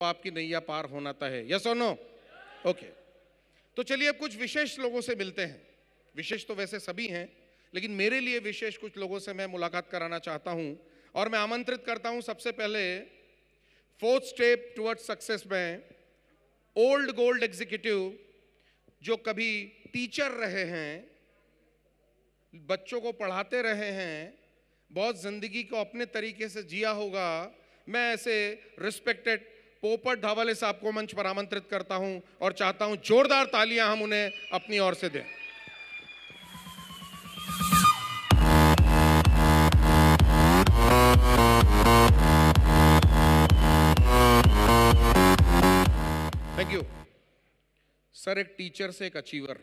तो आपकी नैया पार होना तय है। यस और नो? ओके, तो चलिए अब कुछ विशेष लोगों से मिलते हैं। विशेष तो वैसे सभी हैं, लेकिन मेरे लिए विशेष कुछ लोगों से मैं मुलाकात कराना चाहता हूं और मैं आमंत्रित करता हूं सबसे पहले फोर्थ स्टेप टुवर्ड्स सक्सेस में ओल्ड गोल्ड एग्जीक्यूटिव जो कभी टीचर रहे हैं, बच्चों को पढ़ाते रहे हैं, बहुत जिंदगी को अपने तरीके से जिया होगा। मैं ऐसे रिस्पेक्टेड पोपट धावले साहब को मंच पर आमंत्रित करता हूं और चाहता हूं जोरदार तालियां हम उन्हें अपनी ओर से दें। Thank you sir. एक टीचर से एक अचीवर,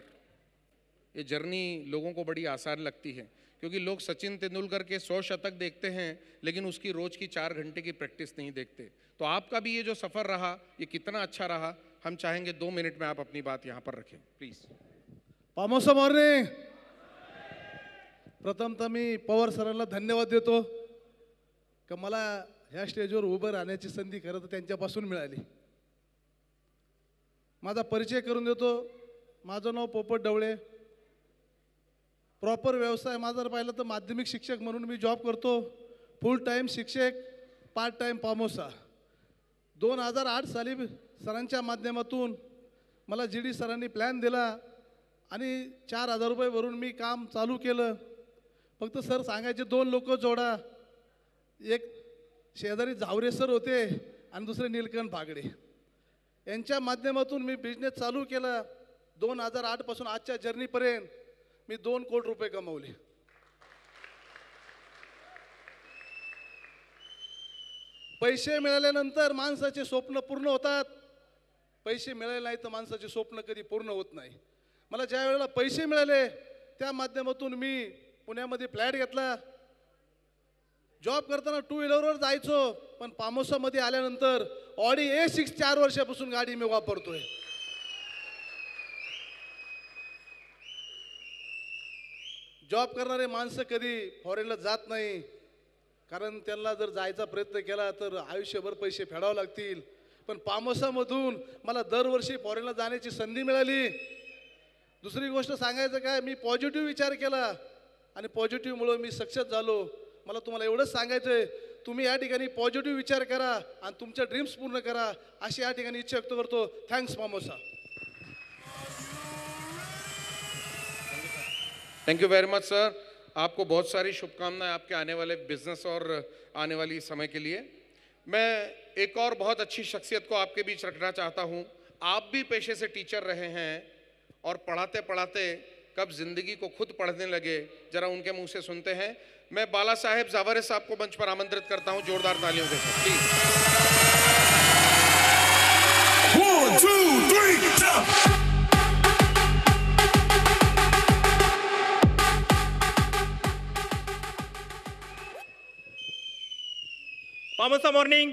ये जर्नी लोगों को बड़ी आसान लगती है क्योंकि लोग सचिन तेंदुलकर के 100 शतक देखते हैं लेकिन उसकी रोज की 4 घंटे की प्रैक्टिस नहीं देखते। तो आपका भी ये जो सफर रहा ये कितना अच्छा रहा, हम चाहेंगे 2 मिनट में आप अपनी बात यहाँ पर रखें प्लीज। पामोसा मॉर्निंग। प्रथमतः मी पवार सरांना धन्यवाद देतो की मला ह्या स्टेजवर उभं राहण्याची संधी खरं तर त्यांच्यापासून मिळाली। माझा परिचय करून देतो। माझं नाव पोपट ढवळे। प्रॉपर व्यवसाय माझा पाहिलं तर माध्यमिक शिक्षक म्हणून मी जॉब करतो। फुल टाइम शिक्षक, पार्ट टाइम पामोसा। 2008 साली सरांच्या माध्यमातून मला जीडी सरांनी प्लॅन दिला आणि 4000 रुपये भरून मी काम चालू केलं। फक्त सर सांगायचे 2 लोक जोडा, एक शेजारी झावरे सर होते आणि दुसरे नीलकंठ भागडे। यांच्या माध्यमातून मी बिझनेस चालू केला। 2008 पासून आजच्या जर्नीपर्यंत मी 2 कोटी रुपये कमवले। पैसे मिळाल्यानंतर माणसाचे स्वप्न पूर्ण होतात, पैसे मिळाले नाही तर माणसाचे स्वप्न कधी पूर्ण होत नाही। मला ज्या वेळेला पैसे मिळाले त्या माध्यमातून मी पुण्यामध्ये फ्लॅट घेतला। जॉब करताना 2 व्हीलरवर जायचो, पण पामोसामध्ये आल्यानंतर ऑडी A6 4 वर्षापासून गाडी मी वापरतोय। जॉब करणारे माणसं कधी फॉरेनला जात नाही, कारण त्यांना जर जायचा प्रयत्न केला तर आयुष्यभर पैसे फेडावे लागतील। पण पामोसामधून मला दरवर्षी फॉरेनला जाण्याची संधी मिळाली। दुसरी गोष्ट सांगायचं काय, मी पॉझिटिव्ह विचार केला आणि पॉझिटिव्हमुळे मी सक्सेस झालो। मला तुम्हाला एवढंच सांगायचं आहे, तुम्ही या ठिकाणी पॉझिटिव्ह विचार करा आणि तुमच्या ड्रीम्स पूर्ण करा, अशी या ठिकाणी इच्छा व्यक्त करतो। थँक्स पामोसा। Thank you very much sir. आपको बहुत सारी शुभकामनाएं आपके आने वाले बिजनेस और आने वाली समय के लिए। मैं एक और बहुत अच्छी शख्सियत को आपके बीच रखना चाहता हूं। आप भी पेशे से टीचर रहे हैं और पढ़ाते पढ़ाते कब जिंदगी को खुद पढ़ने लगे, जरा उनके मुंह से सुनते हैं। मैं बाला साहेब जावरे साहब को मंच पर आमंत्रित करता हूं जोरदार तालियों के साथ प्लीज। 1 2 3 jump। पामोसा morning.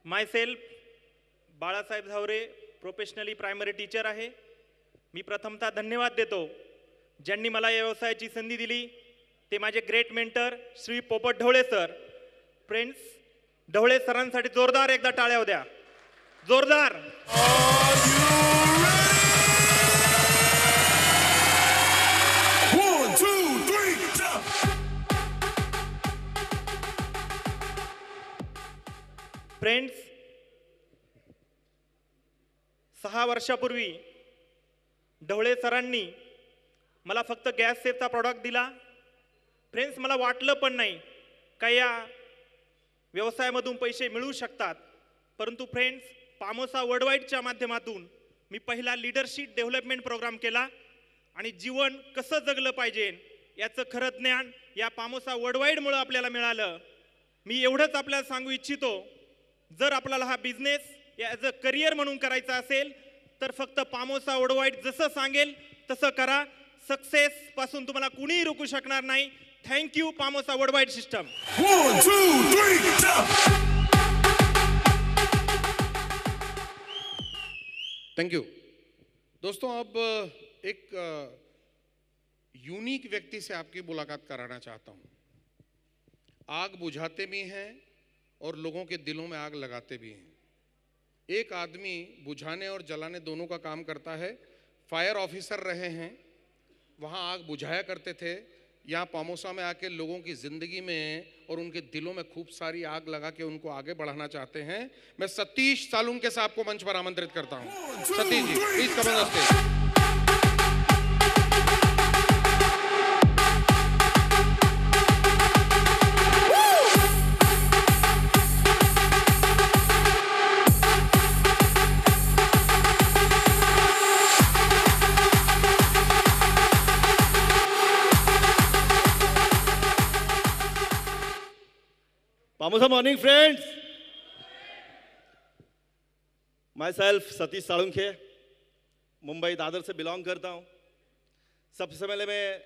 Myself Balasaheb Zaware, professionally primary teacher आहे। मी प्रथमतः धन्यवाद देतो ज्यांनी मला या व्यवसायाची संधी दिली, ते माझे ग्रेट मेंटर श्री पोपट ढवळे सर। फ्रेंड्स, ढवळे सरांसाठी जोरदार एकदा टाळ्या होत्या, जोरदार। फ्रेंड्स, 6 वर्षापूर्वी ढवळे सरांनी मला फक्त गॅस सेफचा प्रॉडक्ट दिला। फ्रेंड्स, मला वाटलं पण नाही का या व्यवसायामधून पैसे मिळू शकतात, परंतु फ्रेंड्स पामोसा वर्ल्डवाईडच्या माध्यमातून मी पहिला लीडरशिप डेव्हलपमेंट प्रोग्राम केला आणि जीवन कसं जगलं पाहिजे याचं खरं ज्ञान या पामोसा वर्ल्डवाईडमुळे आपल्याला मिळालं। मी एवढंच आपल्याला सांगू इच्छितो, जर आपल्याला हा बिझनेस ॲज अ करिअर म्हणून करायचा असेल तर फक्त पामोसा वर्ल्डवाईड जसं सांगेल तसं करा। सक्सेस पासून तुम्हाला कुणीही रोखू शकणार नाही। थैंक यू पामोसा worldwide system. 1 2 3 jump। Thank you दोस्तों। अब एक यूनिक व्यक्ति से आपकी मुलाकात कराना चाहता हूं। आग बुझाते भी हैं और लोगों के दिलों में आग लगाते भी हैं। एक आदमी बुझाने और जलाने दोनों का काम करता है। फायर ऑफिसर रहे हैं, वहाँ आग बुझाया करते थे। यहाँ पामोसा में आके लोगों की ज़िंदगी में और उनके दिलों में खूब सारी आग लगा के उनको आगे बढ़ाना चाहते हैं। मैं सतीश सालुंके साहब को मंच पर आमंत्रित करता हूँ। Satish ji, please come on stage. Pamosa morning, friends. Myself, Satish Salunkhe, Mumbai Dadar से बिलोंग करता हूँ। सबसे पहले मैं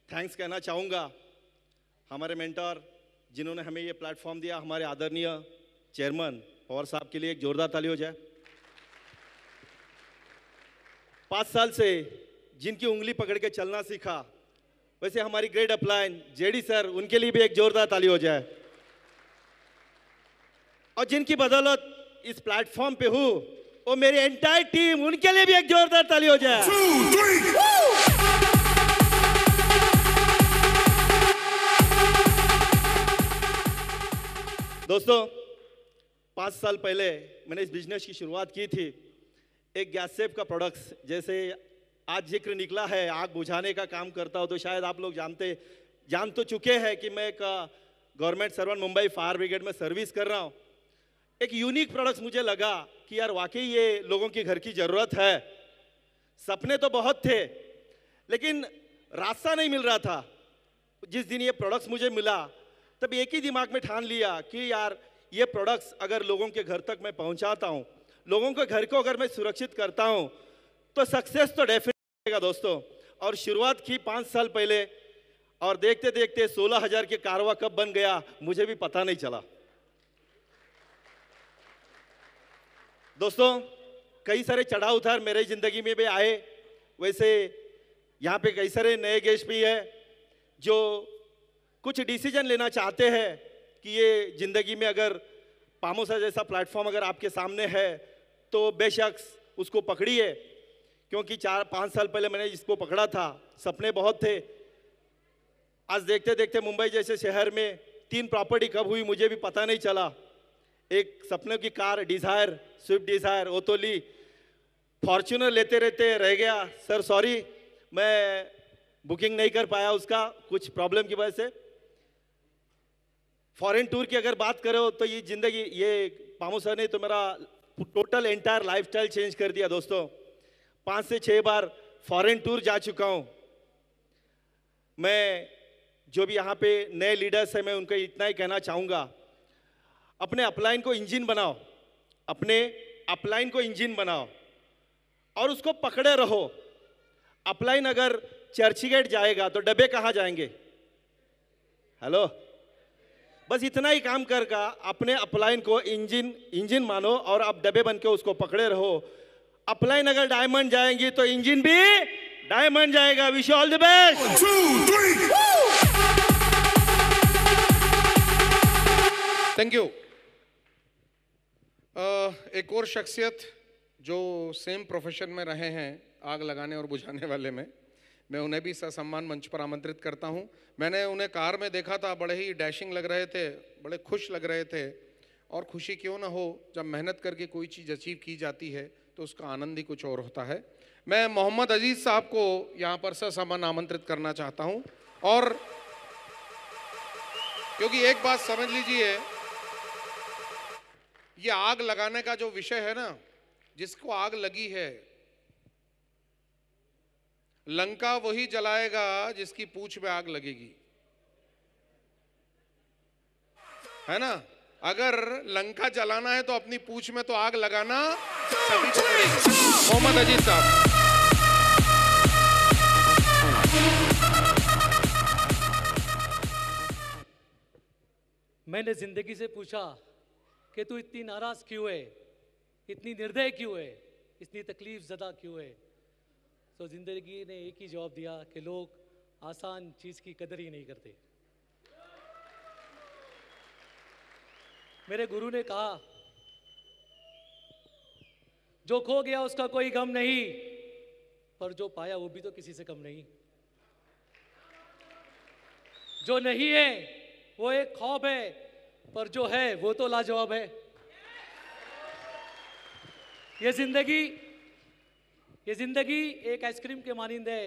थैंक्स कहना चाहूँगा हमारे मेंटर जिन्होंने हमें ये प्लेटफॉर्म दिया, हमारे आदरणीय चेयरमैन पवार साहब के लिए एक जोरदार ताली हो जाए। 5 साल से जिनकी उंगली पकड़ के चलना सीखा, वैसे हमारी ग्रेट अपलाइन जेडी सर, उनके लिए भी एक जोरदार ताली हो जाए। और जिनकी बदौलत इस प्लेटफॉर्म पे हूँ, वो मेरी एंटायर टीम, उनके लिए भी एक जोरदार ताली हो जाए। 2, 3. दोस्तों, 5 साल पहले मैंने इस बिजनेस की शुरुआत की थी। एक गैस सेफ का प्रोडक्ट्स, जैसे आज जिक्र निकला है, आग बुझाने का काम करता हो, तो शायद आप लोग जान तो चुके हैं कि मैं एक government servant Mumbai fire brigade में सर्विस कर रहा हूँ। एक यूनिक प्रोडक्ट्स मुझे लगा कि यार वाकई ये लोगों की घर की ज़रूरत है। सपने तो बहुत थे, लेकिन रास्ता नहीं मिल रहा था। जिस दिन ये प्रोडक्ट्स मुझे मिला, तब एक ही दिमाग में ठान लिया कि यार ये प्रोडक्ट्स अगर लोगों के घर तक मैं पहुंचाता हूं, लोगों के घर को अगर मैं सुरक्षित करता हूं, तो सक्सेस तो डेफिनेटली होगा दोस्तों। और शुरुआत की 5 साल पहले, और देखते देखते 16,000 के कारवा कब बन गया मुझे भी पता नहीं चला। दोस्तों, कई सारे चढ़ाव उतार मेरे ज़िंदगी में भी आए। वैसे यहाँ पे कई सारे नए गेस्ट भी हैं जो कुछ डिसीजन लेना चाहते हैं कि ये ज़िंदगी में अगर पामोसा जैसा प्लेटफॉर्म अगर आपके सामने है तो बेशक उसको पकड़िए, क्योंकि 4-5 साल पहले मैंने इसको पकड़ा था। सपने बहुत थे। आज देखते देखते मुंबई जैसे शहर में 3 प्रॉपर्टी कब हुई मुझे भी पता नहीं चला। एक सपनों की कार डिज़ायर, स्विफ्ट डिज़ायर वो तो ली, फॉर्च्यूनर लेते रहते रह गया। सर सॉरी, मैं बुकिंग नहीं कर पाया उसका कुछ प्रॉब्लम की वजह से। फॉरेन टूर की अगर बात करो तो ये ज़िंदगी, ये पामोसा ने तो मेरा टोटल एंटायर लाइफस्टाइल चेंज कर दिया दोस्तों। 5 से 6 बार फॉरेन टूर जा चुका हूँ मैं। जो भी यहाँ पे नए लीडर्स हैं, मैं उनको इतना ही कहना चाहूँगा, अपने अपलाइन को इंजन बनाओ, अपने अपलाइन को इंजन बनाओ और उसको पकड़े रहो। अपलाइन अगर चर्चगेट जाएगा तो डब्बे कहाँ जाएंगे? हेलो, बस इतना ही काम कर का अपने अपलाइन को इंजन मानो और आप डब्बे बन के उसको पकड़े रहो। अपलाइन अगर डायमंड जाएंगी तो इंजन भी डायमंड जाएगा। Wish you all the best. 2, 3. Thank you. एक और शख्सियत जो सेम प्रोफेशन में रहे हैं, आग लगाने और बुझाने वाले में, मैं उन्हें भी ससम्मान मंच पर आमंत्रित करता हूं। मैंने उन्हें कार में देखा था, बड़े ही डैशिंग लग रहे थे, बड़े खुश लग रहे थे। और खुशी क्यों ना हो, जब मेहनत करके कोई चीज़ अचीव की जाती है तो उसका आनंद ही कुछ और होता है। मैं मोहम्मद अजीज साहब को यहाँ पर ससम्मान आमंत्रित करना चाहता हूँ। और क्योंकि एक बात समझ लीजिए, ये आग लगाने का जो विषय है ना, जिसको आग लगी है, लंका वही जलाएगा जिसकी पूंछ में आग लगेगी, है ना। अगर लंका जलाना है तो अपनी पूंछ में तो आग लगाना सभी को पड़ेगी। मोहम्मद अजीज साहब। मैंने जिंदगी से पूछा कि तू इतनी नाराज क्यों है, इतनी निर्दय क्यों है, इतनी तकलीफ ज़दा क्यों है। तो जिंदगी ने एक ही जवाब दिया कि लोग आसान चीज़ की कदर ही नहीं करते। मेरे गुरु ने कहा, जो खो गया उसका कोई गम नहीं, पर जो पाया वो भी तो किसी से कम नहीं। जो नहीं है वो एक ख्वाब है, पर जो है वो तो लाजवाब है। ये जिंदगी एक आइसक्रीम के मानिंद है,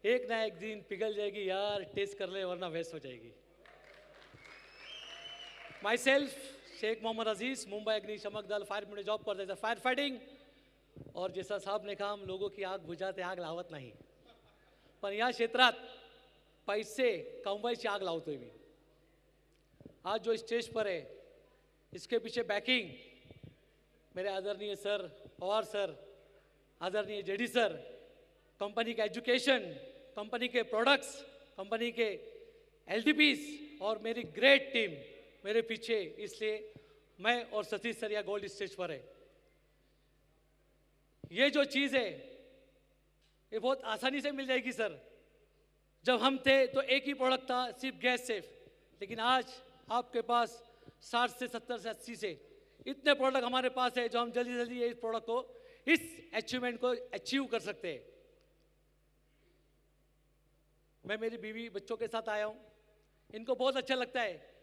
एक ना एक दिन पिघल जाएगी यार, टेस्ट कर ले वरना वेस्ट हो जाएगी। माई सेल्फ शेख मोहम्मद अजीज, मुंबई अग्निशमक दल फायर में जॉब करते थे, फायर फाइटिंग। और जैसा साहब ने कहा, हम लोगों की आग बुझाते आग लावत नाही, पण या क्षेत्रात पैसे कमवायची आग लावतोय मी। आज जो स्टेज पर है इसके पीछे बैकिंग मेरे आदरणीय सर पवार सर, आदरणीय जेडी सर, कंपनी का एजुकेशन, कंपनी के प्रोडक्ट्स, कंपनी के एलडीपीज और मेरी ग्रेट टीम मेरे पीछे, इसलिए मैं और सतीश सर या गोल्ड स्टेज पर है। ये जो चीज़ है ये बहुत आसानी से मिल जाएगी सर। जब हम थे तो एक ही प्रोडक्ट था, सिर्फ गैस सेफ, लेकिन आज आपके पास 60 से 70 से 80 से इतने प्रोडक्ट हमारे पास है, जो हम जल्दी जल्दी इस प्रोडक्ट को, इस अचीवमेंट को अचीव कर सकते हैं। मैं मेरी बीवी बच्चों के साथ आया हूँ, इनको बहुत अच्छा लगता है।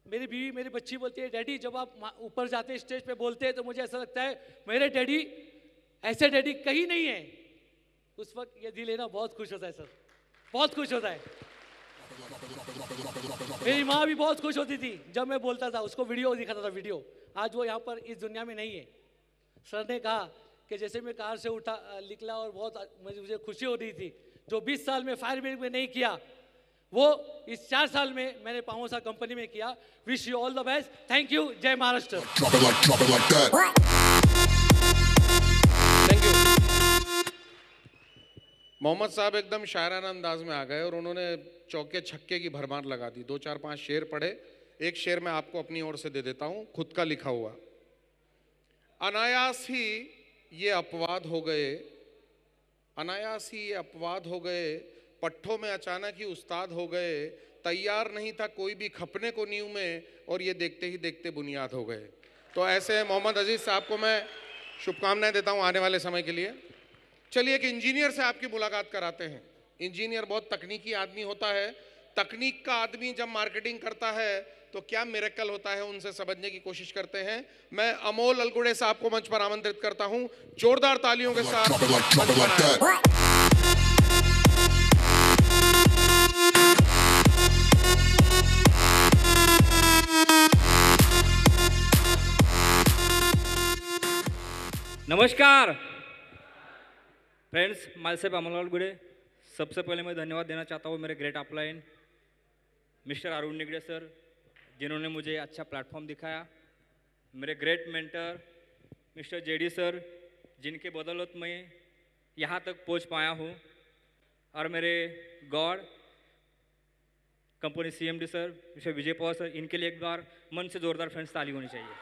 मेरी बीवी मेरी बच्ची बोलती है, डैडी जब आप ऊपर जाते हैं स्टेज पे बोलते हैं तो मुझे ऐसा लगता है मेरे डैडी ऐसे डैडी कहीं नहीं है। उस वक्त ये दिल है ना बहुत खुश होता है सर, बहुत खुश होता है। मेरी माँ भी बहुत खुश होती थी जब मैं बोलता था, उसको वीडियो दिखाता था वीडियो। आज वो यहाँ पर इस दुनिया में नहीं है। सर ने कहा कि जैसे मैं कार से उठा निकला और बहुत मुझे खुशी हो रही थी, जो 20 साल में फायर ब्रिगेड में नहीं किया वो इस 4 साल में मैंने पामोसा कंपनी में किया। Wish you all the best, thank you, जय महाराष्ट्र। Thank you. मोहम्मद साहब एकदम शायराना अंदाज में आ गए और उन्होंने चौके छक्के की भरमार लगा दी। 2 4 5 शेर पढ़े, एक शेर मैं आपको अपनी ओर से दे देता हूं, खुद का लिखा हुआ। अनायास ही ये अपवाद हो गए, अनायास ही ये अपवाद हो गए, पट्ठों में अचानक ही उस्ताद हो गए, तैयार नहीं था कोई भी खपने को नींव में, और ये देखते ही देखते बुनियाद हो गए। तो ऐसे मोहम्मद अजीज साहब को मैं शुभकामनाएं देता हूं आने वाले समय के लिए। चलिए एक इंजीनियर से आपकी मुलाकात कराते हैं। इंजीनियर बहुत तकनीकी आदमी होता है। तकनीक का आदमी जब मार्केटिंग करता है तो क्या मिरेकल होता है, उनसे समझने की कोशिश करते हैं। मैं अमोल अलगुड़े साहब को मंच पर आमंत्रित करता हूं, जोरदार तालियों के साथ मंच पर आएं। नमस्कार friends, myself Amol Algude. सबसे पहले मैं धन्यवाद देना चाहता हूँ मेरे great upline mister Arun Nigade sir, जिन्होंने मुझे अच्छा प्लेटफॉर्म दिखाया। मेरे great mentor mister JD sir, जिनके बदौलत मैं यहाँ तक पहुँच पाया हूँ। और मेरे god company CMD sir mister Vijay Pawar sir, इनके लिए एक बार मन से जोरदार फ्रेंड्स ताली होनी चाहिए।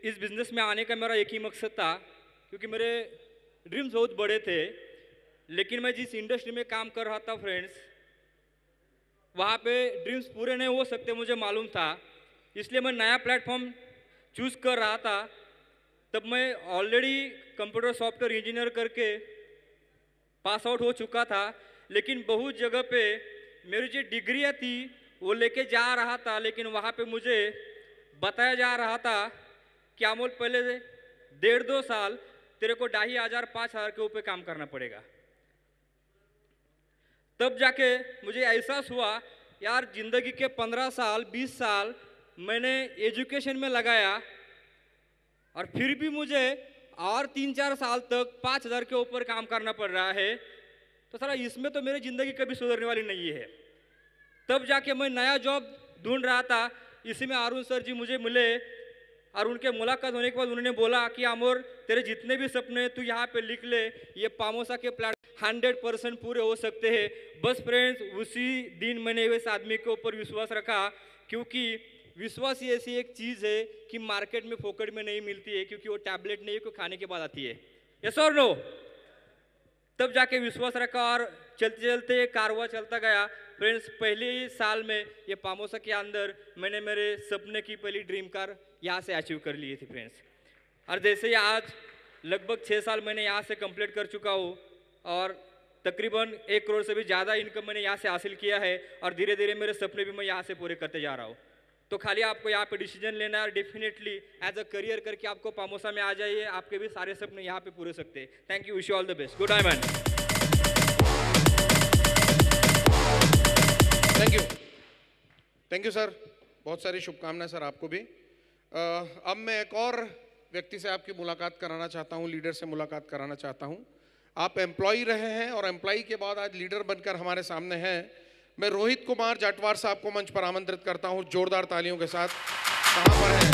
इस बिज़नेस में आने का मेरा एक ही मकसद था, क्योंकि मेरे ड्रीम्स बहुत बड़े थे, लेकिन मैं जिस इंडस्ट्री में काम कर रहा था फ्रेंड्स, वहाँ पे ड्रीम्स पूरे नहीं हो सकते मुझे मालूम था। इसलिए मैं नया प्लेटफॉर्म चूज़ कर रहा था। तब मैं ऑलरेडी कंप्यूटर सॉफ्टवेयर इंजीनियर करके पास आउट हो चुका था, लेकिन बहुत जगह पे मेरी जो डिग्रियाँ थी वो लेके जा रहा था, लेकिन वहाँ पे मुझे बताया जा रहा था कि अमोल पहले 1.5-2 साल तेरे को 2,500 के ऊपर काम करना पड़ेगा। तब जाके मुझे एहसास हुआ यार, जिंदगी के 15 साल 20 साल मैंने एजुकेशन में लगाया और फिर भी मुझे और 3-4 साल तक 5,000 के ऊपर काम करना पड़ रहा है। तो सारा इसमें तो मेरी ज़िंदगी कभी सुधरने वाली नहीं है। तब जाके मैं नया जॉब ढूंढ रहा था। इसी में अरुण सर जी मुझे मिले और उनके मुलाकात होने के बाद उन्होंने बोला कि अमोर, तेरे जितने भी सपने तू यहाँ पे लिख ले, ये पामोसा के प्लाट 100% पूरे हो सकते हैं। बस फ्रेंड्स, उसी दिन मैंने इस आदमी के ऊपर विश्वास रखा, क्योंकि विश्वास ही ऐसी एक चीज़ है कि मार्केट में फोकट में नहीं मिलती है, क्योंकि वो टैबलेट नहीं है, कोई खाने के बाद आती है। यस और नो? तब जाके विश्वास रखा और चलते चलते कारवा चलता गया। फ्रेंड्स, पहले ही साल में ये पामोसा के अंदर मैंने मेरे सपने की पहली ड्रीम कार यहाँ से अचीव कर ली थी फ्रेंड्स। और जैसे ही आज लगभग 6 साल मैंने यहाँ से कंप्लीट कर चुका हूँ और तकरीबन 1 करोड़ से भी ज़्यादा इनकम मैंने यहाँ से हासिल किया है और धीरे धीरे मेरे सपने भी मैं यहाँ से पूरे करते जा रहा हूँ। तो खाली आपको यहाँ पे डिसीजन लेना है और डेफिनेटली एज अ करियर करके आपको पामोसा में आ जाइए, आपके भी सारे सपने यहाँ पे पूरे सकते हैं। Thank you, wish you all the best, good by man. Thank you sir, बहुत सारी शुभकामनाएं सर आपको भी। अब मैं एक और व्यक्ति से आपकी मुलाकात कराना चाहता हूँ, लीडर से मुलाकात कराना चाहता हूँ। आप एम्प्लॉय रहे हैं और एम्प्लॉय के बाद आज लीडर बनकर हमारे सामने हैं। मैं रोहित कुमार जाटवार साहब को मंच पर आमंत्रित करता हूँ जोरदार तालियों के साथ। कहाँ पर हैं?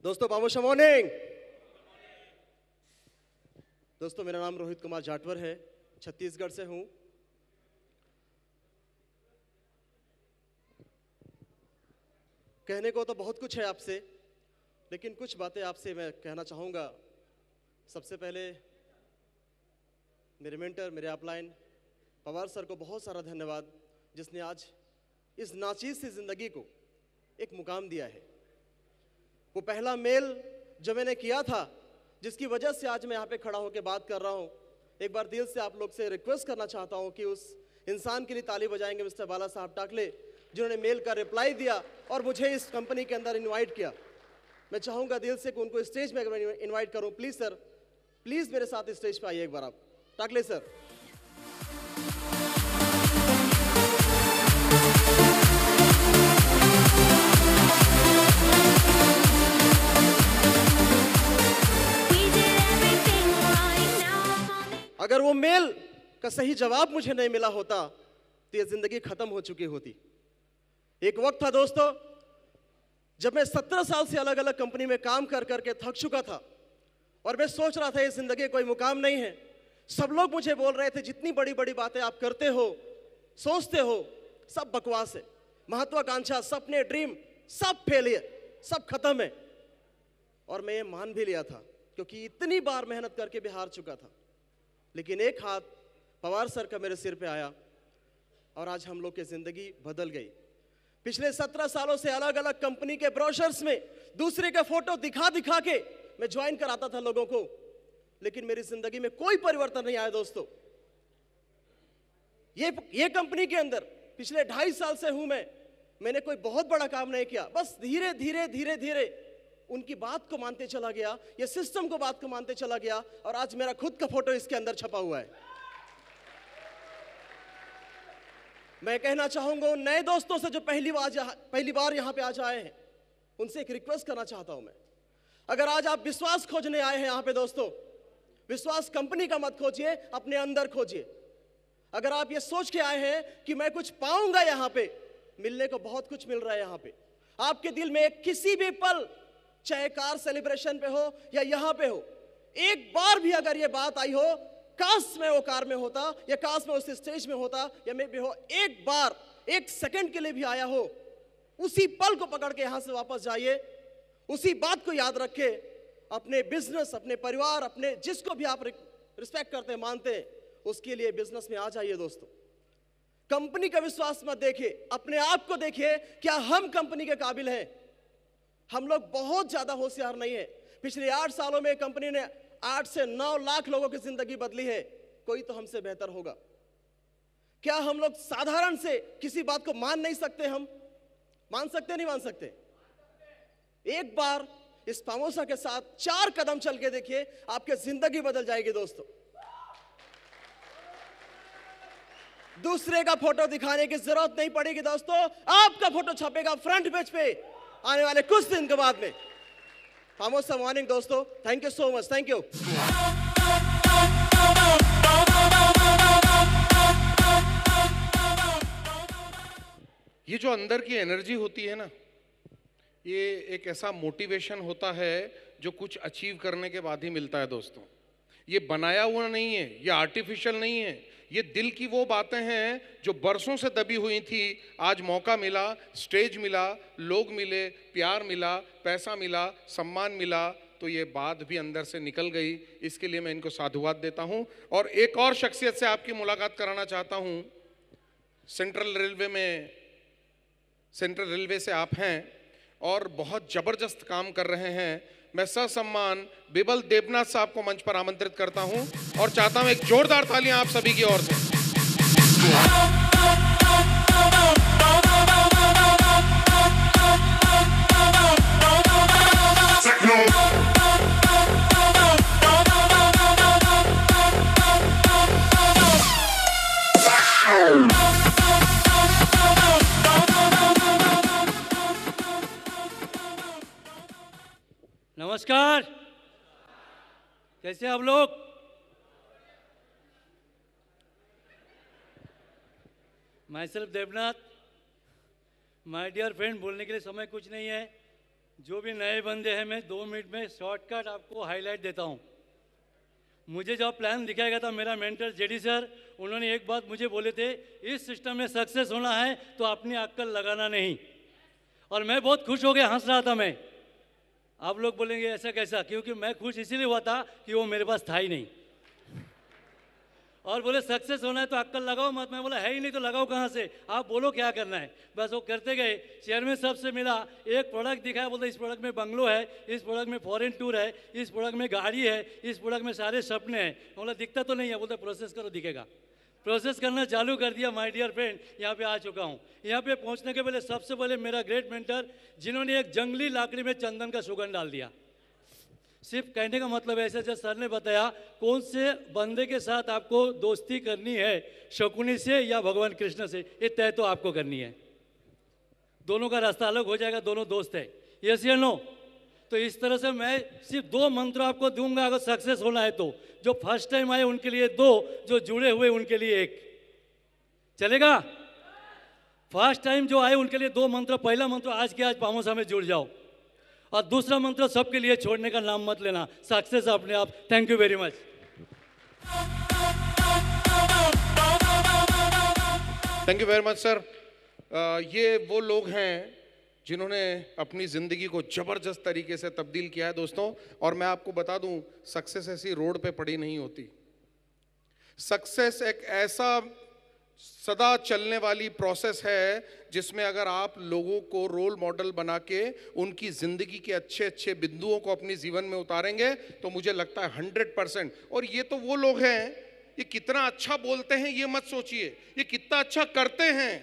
दोस्तों पामोसा मॉर्निंग। दोस्तों मेरा नाम रोहित कुमार जाटवर है, छत्तीसगढ़ से हूं। कहने को तो बहुत कुछ है आपसे, लेकिन कुछ बातें आपसे मैं कहना चाहूँगा। सबसे पहले मेरे मेंटर, मेरे अपलाइन पवार सर को बहुत सारा धन्यवाद, जिसने आज इस नाचीज सी जिंदगी को एक मुकाम दिया है। वो पहला मेल जो मैंने किया था, जिसकी वजह से आज मैं यहाँ पे खड़ा होकर बात कर रहा हूँ, एक बार दिल से आप लोग से रिक्वेस्ट करना चाहता हूँ कि उस इंसान के लिए ताली बजाएंगे, मिस्टर बाला साहब टाकले, जिन्होंने मेल का रिप्लाई दिया और मुझे इस कंपनी के अंदर इनवाइट किया। मैं चाहूँगा दिल से कि उनको स्टेज में इनवाइट करूँ। प्लीज़ सर, प्लीज़ मेरे साथ स्टेज पे आइए एक बार आप, टाकले सर। अगर वो मेल का सही जवाब मुझे नहीं मिला होता तो ये जिंदगी खत्म हो चुकी होती। एक वक्त था दोस्तों जब मैं 17 साल से अलग अलग कंपनी में काम कर करके थक चुका था और मैं सोच रहा था ये जिंदगी कोई मुकाम नहीं है। सब लोग मुझे बोल रहे थे जितनी बड़ी बड़ी बातें आप करते हो, सोचते हो, सब बकवास है। महत्वाकांक्षा, सपने, ड्रीम सब फेलियर, सब खत्म है। और मैं ये मान भी लिया था क्योंकि इतनी बार मेहनत करके भी हार चुका था। लेकिन एक हाथ पवार सर का मेरे सिर पे आया और आज हम लोग की जिंदगी बदल गई। पिछले 17 सालों से अलग अलग कंपनी के ब्रोशर्स में दूसरे का फोटो दिखा दिखा के मैं ज्वाइन कराता था लोगों को, लेकिन मेरी जिंदगी में कोई परिवर्तन नहीं आया दोस्तों। ये कंपनी के अंदर पिछले 2.5 साल से हूं मैंने कोई बहुत बड़ा काम नहीं किया, बस धीरे धीरे धीरे धीरे उनकी बात को मानते चला गया, ये सिस्टम को बात को मानते चला गया और आज मेरा खुद का फोटो इसके अंदर छपा हुआ है। मैं कहना चाहूंगा उन नए दोस्तों से जो पहली बार यहां पे आज आए हैं, उनसे एक रिक्वेस्ट करना चाहता हूं मैं। अगर आज आप विश्वास खोजने आए हैं यहां पे दोस्तों, विश्वास कंपनी का मत खोजिए, अपने अंदर खोजिए। अगर आप ये सोच के आए हैं कि मैं कुछ पाऊंगा यहां पे, मिलने को बहुत कुछ मिल रहा है यहां पे। आपके दिल में एक किसी भी पल, चाहे कार सेलिब्रेशन पे हो या यहां पे हो, एक बार भी अगर ये बात आई हो, काश मैं वो कार में होता या काश मैं उस स्टेज में होता या मैं भी हो, एक बार, एक सेकंड के लिए भी आया हो, उसी पल को पकड़ के यहां से वापस जाइए। उसी बात को याद रखे, अपने बिजनेस, अपने परिवार, अपने जिसको भी आप रिस्पेक्ट करते हैं, मानते हैं, उसके लिए बिजनेस में आ जाइए दोस्तों। कंपनी का विश्वास मत देखिए, अपने आप को देखिए, क्या हम कंपनी के काबिल हैं। हम लोग बहुत ज्यादा होशियार नहीं है। पिछले 8 सालों में कंपनी ने 8 से 9 लाख लोगों की जिंदगी बदली है। कोई तो हमसे बेहतर होगा। क्या हम लोग साधारण से किसी बात को मान नहीं सकते? हम मान सकते, नहीं मान सकते? एक बार इस पामोसा के साथ 4 कदम चल के देखिए, आपकी जिंदगी बदल जाएगी दोस्तों। दूसरे का फोटो दिखाने की जरूरत नहीं पड़ेगी दोस्तों, आपका फोटो छपेगा फ्रंट पेज पे आने वाले कुछ दिन के बाद में। पामोसा मॉर्निंग दोस्तों, thank you so much, thank you. ये जो अंदर की एनर्जी होती है ना, ये एक ऐसा मोटिवेशन होता है जो कुछ अचीव करने के बाद ही मिलता है दोस्तों। ये बनाया हुआ नहीं है, ये आर्टिफिशियल नहीं है, ये दिल की वो बातें हैं जो बरसों से दबी हुई थी। आज मौका मिला, स्टेज मिला, लोग मिले, प्यार मिला, पैसा मिला, सम्मान मिला, तो ये बात भी अंदर से निकल गई। इसके लिए मैं इनको साधुवाद देता हूँ। और एक और शख्सियत से आपकी मुलाकात कराना चाहता हूँ। सेंट्रल रेलवे से आप हैं और बहुत ज़बरदस्त काम कर रहे हैं। मैं ससम्मान बिबल देवनाथ साहब को मंच पर आमंत्रित करता हूं और चाहता हूं एक जोरदार तालियां आप सभी की ओर से। नमस्कार, कैसे आप लोग? Myself Devnath. My dear friend, बोलने के लिए समय कुछ नहीं है। जो भी नए बंदे हैं, मैं 2 मिनट में शॉर्टकट आपको हाईलाइट देता हूँ। मुझे जो प्लान दिखाया गया था, मेरा मेंटर जेडी सर, उन्होंने एक बात मुझे बोले थे, इस सिस्टम में सक्सेस होना है तो अपनी अक्ल लगाना नहीं। और मैं बहुत खुश हो गया, हंस रहा था मैं। आप लोग बोलेंगे ऐसा कैसा? क्योंकि मैं खुश इसीलिए हुआ था कि वो मेरे पास था ही नहीं। और बोले सक्सेस होना है तो अक्ल लगाओ मत। मैं बोला है ही नहीं तो लगाओ कहाँ से? आप बोलो क्या करना है। बस वो करते गए। चेयरमैन साहब से मिला, एक प्रोडक्ट दिखाया, बोलते इस प्रोडक्ट में बंगलो है, इस प्रोडक्ट में फॉरेन टूर है, इस प्रोडक्ट में गाड़ी है, इस प्रोडक्ट में सारे सपने हैं। बोला दिखता तो नहीं है। बोलते प्रोसेस करो, दिखेगा। प्रोसेस करना चालू कर दिया। माय डियर फ्रेंड, यहाँ पे आ चुका हूँ। यहाँ पे पहुँचने के पहले सबसे पहले मेरा ग्रेट मेंटर, जिन्होंने एक जंगली लाकड़ी में चंदन का सुगंध डाल दिया। सिर्फ कहने का मतलब ऐसे, जब सर ने बताया कौन से बंदे के साथ आपको दोस्ती करनी है, शकुनी से या भगवान कृष्ण से, ये तय तो आपको करनी है। दोनों का रास्ता अलग हो जाएगा, दोनों दोस्त है। यस या नो? तो इस तरह से मैं सिर्फ 2 मंत्र आपको दूंगा अगर सक्सेस होना है तो। जो फर्स्ट टाइम आए उनके लिए 2, जो जुड़े हुए उनके लिए 1। चलेगा? फर्स्ट टाइम जो आए उनके लिए 2 मंत्र। पहला मंत्र आज के आज पामोसा में जुड़ जाओ, और दूसरा मंत्र सबके लिए छोड़ने का नाम मत लेना, सक्सेस अपने आप। Thank you very much. Thank you very much sir. ये वो लोग हैं जिन्होंने अपनी ज़िंदगी को ज़बरदस्त तरीके से तब्दील किया है दोस्तों। और मैं आपको बता दूं, सक्सेस ऐसी रोड पे पड़ी नहीं होती। सक्सेस एक ऐसा सदा चलने वाली प्रोसेस है जिसमें अगर आप लोगों को रोल मॉडल बना के उनकी ज़िंदगी के अच्छे अच्छे बिंदुओं को अपनी जीवन में उतारेंगे तो मुझे लगता है 100%। और ये तो वो लोग हैं, ये कितना अच्छा बोलते हैं ये मत सोचिए, ये कितना अच्छा करते हैं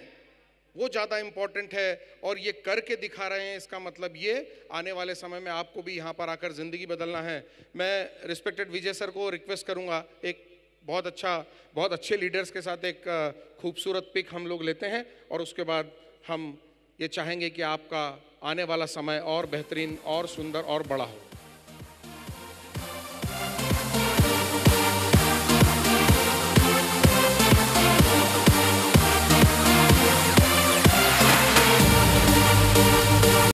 वो ज़्यादा इम्पॉर्टेंट है। और ये करके दिखा रहे हैं, इसका मतलब ये आने वाले समय में आपको भी यहाँ पर आकर ज़िंदगी बदलना है। मैं रिस्पेक्टेड विजय सर को रिक्वेस्ट करूँगा, एक बहुत अच्छे लीडर्स के साथ एक खूबसूरत पिक हम लोग लेते हैं और उसके बाद हम ये चाहेंगे कि आपका आने वाला समय और बेहतरीन और सुंदर और बड़ा हो।